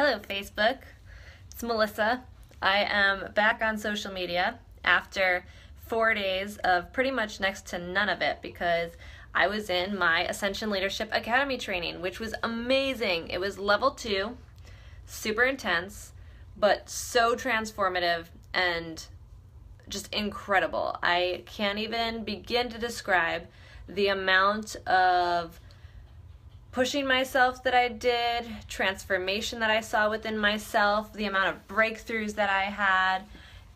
Hello, Facebook. It's Melissa. I am back on social media after 4 days of pretty much next to none of it because I was in my Ascension Leadership Academy training, which was amazing. It was level 2, super intense, but so transformative and just incredible. I can't even begin to describe the amount of pushing myself that I did, transformation that I saw within myself, the amount of breakthroughs that I had.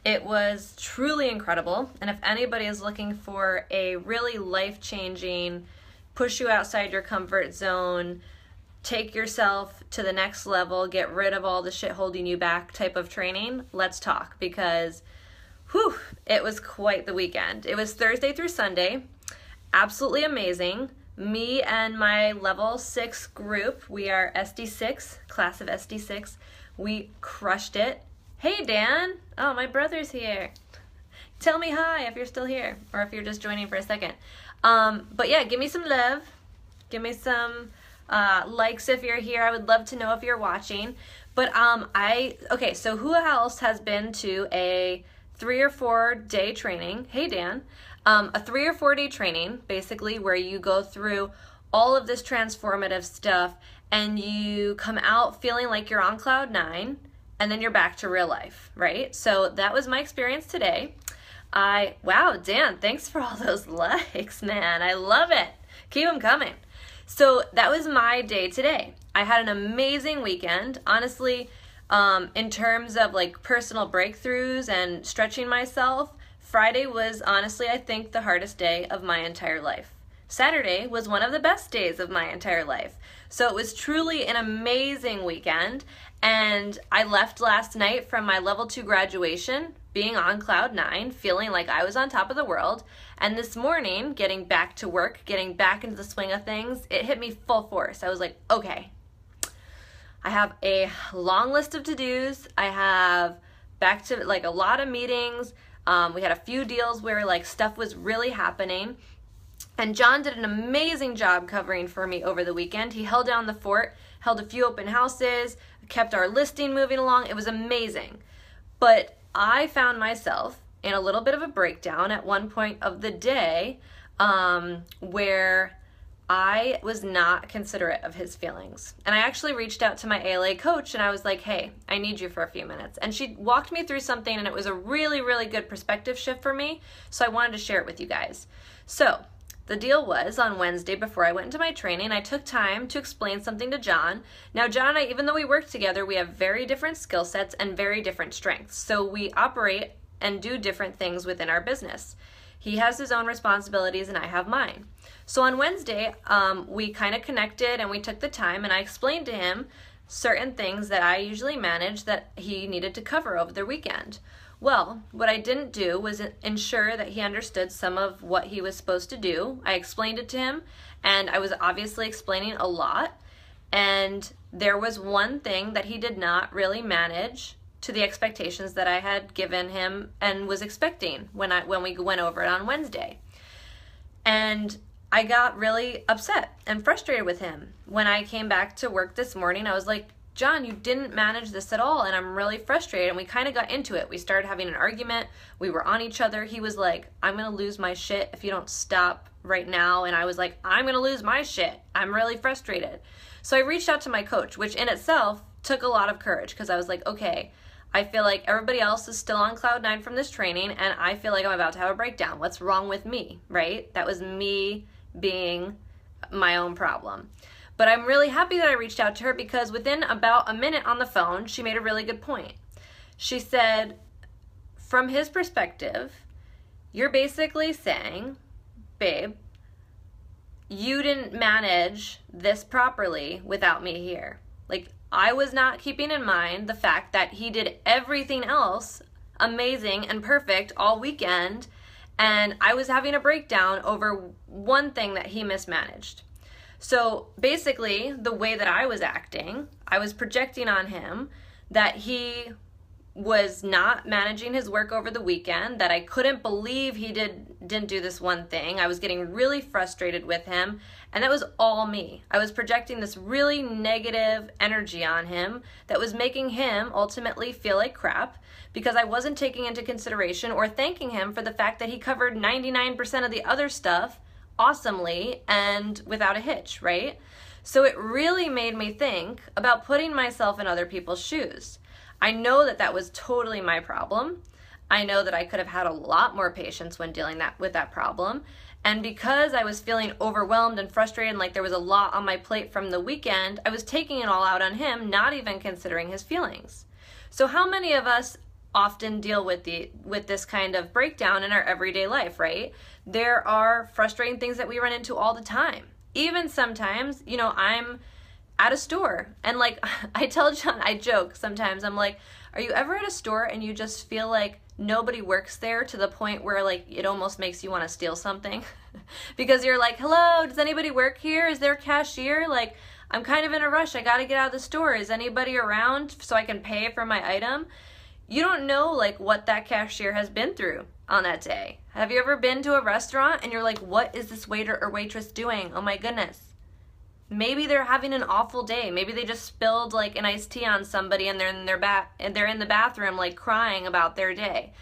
It was truly incredible. And if anybody is looking for a really life-changing, push you outside your comfort zone, take yourself to the next level, get rid of all the shit holding you back type of training, let's talk, because whew, it was quite the weekend. It was Thursday through Sunday. Absolutely amazing. Me and my level 6 group, we are SD6, class of SD6. We crushed it. Hey, Dan. Oh, my brother's here. Tell me hi if you're still here or if you're just joining for a second. But yeah, give me some love. Give me some likes if you're here. I would love to know if you're watching. But okay, so who else has been to a 3 or 4 day training? Hey, Dan. A 3 or 4 day training, basically, where you go through all of this transformative stuff and you come out feeling like you're on cloud 9 and then you're back to real life, right? So that was my experience today. Wow, Dan, thanks for all those likes, man. I love it. Keep them coming. So that was my day today. I had an amazing weekend. Honestly, in terms of like personal breakthroughs and stretching myself, Friday was honestly, I think, the hardest day of my entire life. Saturday was one of the best days of my entire life. So it was truly an amazing weekend. And I left last night from my level 2 graduation being on cloud 9, feeling like I was on top of the world. And this morning, getting back to work, getting back into the swing of things, it hit me full force. I was like, okay, I have a long list of to-dos. I have back to like a lot of meetings. We had a few deals where like stuff was really happening, and John did an amazing job covering for me over the weekend. He held down the fort, held a few open houses, kept our listing moving along. It was amazing. But I found myself in a little bit of a breakdown at one point of the day where I was not considerate of his feelings. And I actually reached out to my ALA coach and I was like, hey, I need you for a few minutes. And she walked me through something and it was a really, really good perspective shift for me. So I wanted to share it with you guys. So the deal was on Wednesday before I went into my training, I took time to explain something to John. Now, John and I, even though we work together, we have very different skill sets and very different strengths. So we operate and do different things within our business. He has his own responsibilities and I have mine. So on Wednesday, we kind of connected and we took the time and I explained to him certain things that I usually manage that he needed to cover over the weekend. Well, what I didn't do was ensure that he understood some of what he was supposed to do. I explained it to him and I was obviously explaining a lot. And there was one thing that he did not really manage to the expectations that I had given him and was expecting when we went over it on Wednesday. And I got really upset and frustrated with him. When I came back to work this morning, I was like, John, you didn't manage this at all, and I'm really frustrated. And we kind of got into it. We started having an argument. We were on each other. He was like, I'm going to lose my shit if you don't stop right now. And I was like, I'm going to lose my shit. I'm really frustrated. So I reached out to my coach, which in itself took a lot of courage because I was like, okay, I feel like everybody else is still on cloud 9 from this training, and I feel like I'm about to have a breakdown. What's wrong with me, right? That was me being my own problem. But I'm really happy that I reached out to her because within about a minute on the phone, she made a really good point. She said, from his perspective, you're basically saying, babe, you didn't manage this properly without me here. Like, I was not keeping in mind the fact that he did everything else amazing and perfect all weekend, and I was having a breakdown over one thing that he mismanaged. So basically, the way that I was acting, I was projecting on him that he was not managing his work over the weekend, that I couldn't believe he didn't do this one thing. I was getting really frustrated with him, and that was all me. I was projecting this really negative energy on him that was making him ultimately feel like crap because I wasn't taking into consideration or thanking him for the fact that he covered 99% of the other stuff awesomely and without a hitch, right? So it really made me think about putting myself in other people's shoes. I know that that was totally my problem. I know that I could have had a lot more patience when dealing with that problem. And because I was feeling overwhelmed and frustrated and like there was a lot on my plate from the weekend, I was taking it all out on him, not even considering his feelings. So how many of us often deal with this kind of breakdown in our everyday life, right? There are frustrating things that we run into all the time. Even sometimes, you know, I'm at a store and like I tell John, I joke sometimes, I'm like, are you ever at a store and you just feel like nobody works there to the point where like it almost makes you want to steal something? Because you're like, hello, does anybody work here? Is there a cashier? Like, I'm kind of in a rush. I got to get out of the store. Is anybody around so I can pay for my item? You don't know like what that cashier has been through on that day. Have you ever been to a restaurant and you're like, what is this waiter or waitress doing? Oh my goodness. Maybe they're having an awful day. Maybe they just spilled like an iced tea on somebody and they're in the bathroom like crying about their day.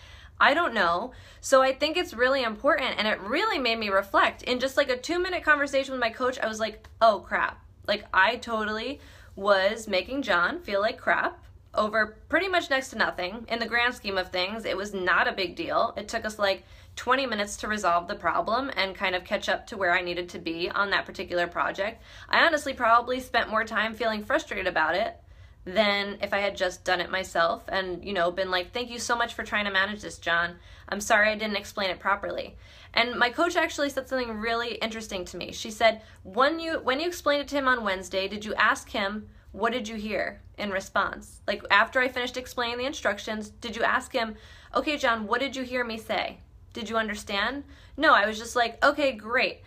I don't know. So I think it's really important, and it really made me reflect. In just like a 2-minute conversation with my coach, I was like, oh crap. Like I totally was making John feel like crap over pretty much next to nothing. In the grand scheme of things, it was not a big deal. It took us like 20 minutes to resolve the problem and kind of catch up to where I needed to be on that particular project. I honestly probably spent more time feeling frustrated about it than if I had just done it myself and, you know, been like, thank you so much for trying to manage this, John. I'm sorry I didn't explain it properly. And my coach actually said something really interesting to me. She said, when you explained it to him on Wednesday, did you ask him, what did you hear in response? Like after I finished explaining the instructions, did you ask him, okay, John, what did you hear me say? Did you understand? No, I was just like, okay, great.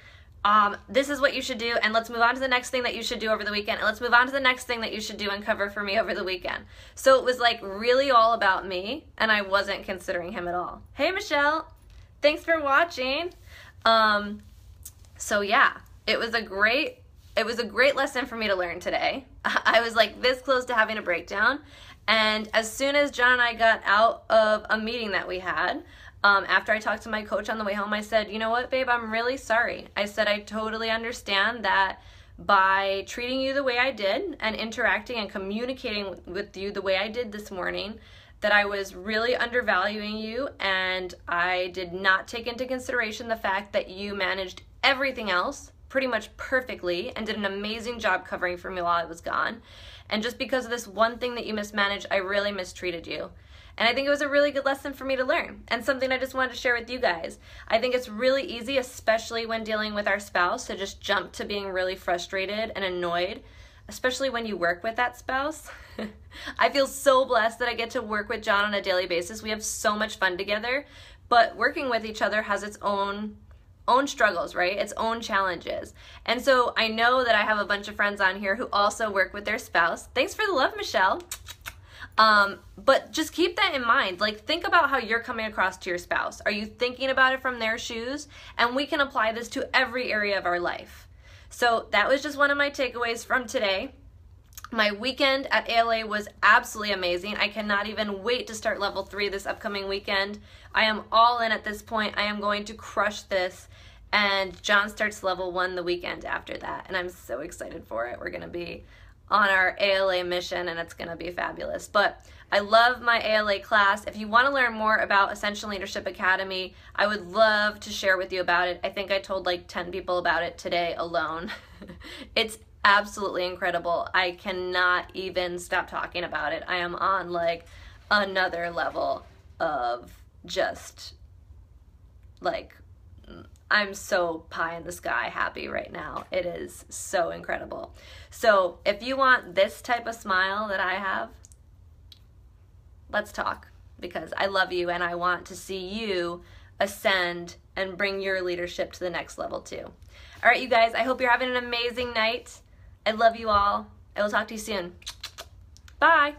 This is what you should do, and let's move on to the next thing that you should do over the weekend, and let's move on to the next thing that you should do and cover for me over the weekend. So it was like really all about me, and I wasn't considering him at all. Hey, Michelle. Thanks for watching. So yeah, it was a great lesson for me to learn today. I was like this close to having a breakdown, and as soon as John and I got out of a meeting that we had, after I talked to my coach on the way home, I said, you know what, babe, I'm really sorry. I said, I totally understand that by treating you the way I did and interacting and communicating with you the way I did this morning, that I was really undervaluing you, and I did not take into consideration the fact that you managed everything else pretty much perfectly and did an amazing job covering for me while I was gone. And just because of this one thing that you mismanaged, I really mistreated you. And I think it was a really good lesson for me to learn, and something I just wanted to share with you guys. I think it's really easy, especially when dealing with our spouse, to just jump to being really frustrated and annoyed, especially when you work with that spouse. I feel so blessed that I get to work with John on a daily basis. We have so much fun together, but working with each other has its own struggles, right? Its own challenges. And so I know that I have a bunch of friends on here who also work with their spouse. Thanks for the love, Michelle. But just keep that in mind. Like, think about how you're coming across to your spouse. Are you thinking about it from their shoes? And we can apply this to every area of our life. So that was just one of my takeaways from today. My weekend at ALA was absolutely amazing. I cannot even wait to start level 3 this upcoming weekend. I am all in at this point. I am going to crush this. And John starts level 1 the weekend after that. And I'm so excited for it. We're going to be on our ALA mission, and it's going to be fabulous. But I love my ALA class. If you want to learn more about Ascension Leadership Academy, I would love to share with you about it. I think I told like 10 people about it today alone. It's absolutely incredible. I cannot even stop talking about it. I am on like another level of just like, I'm so pie in the sky happy right now. It is so incredible. So if you want this type of smile that I have, let's talk, because I love you and I want to see you ascend and bring your leadership to the next level too. All right, you guys, I hope you're having an amazing night. I love you all. I will talk to you soon. Bye.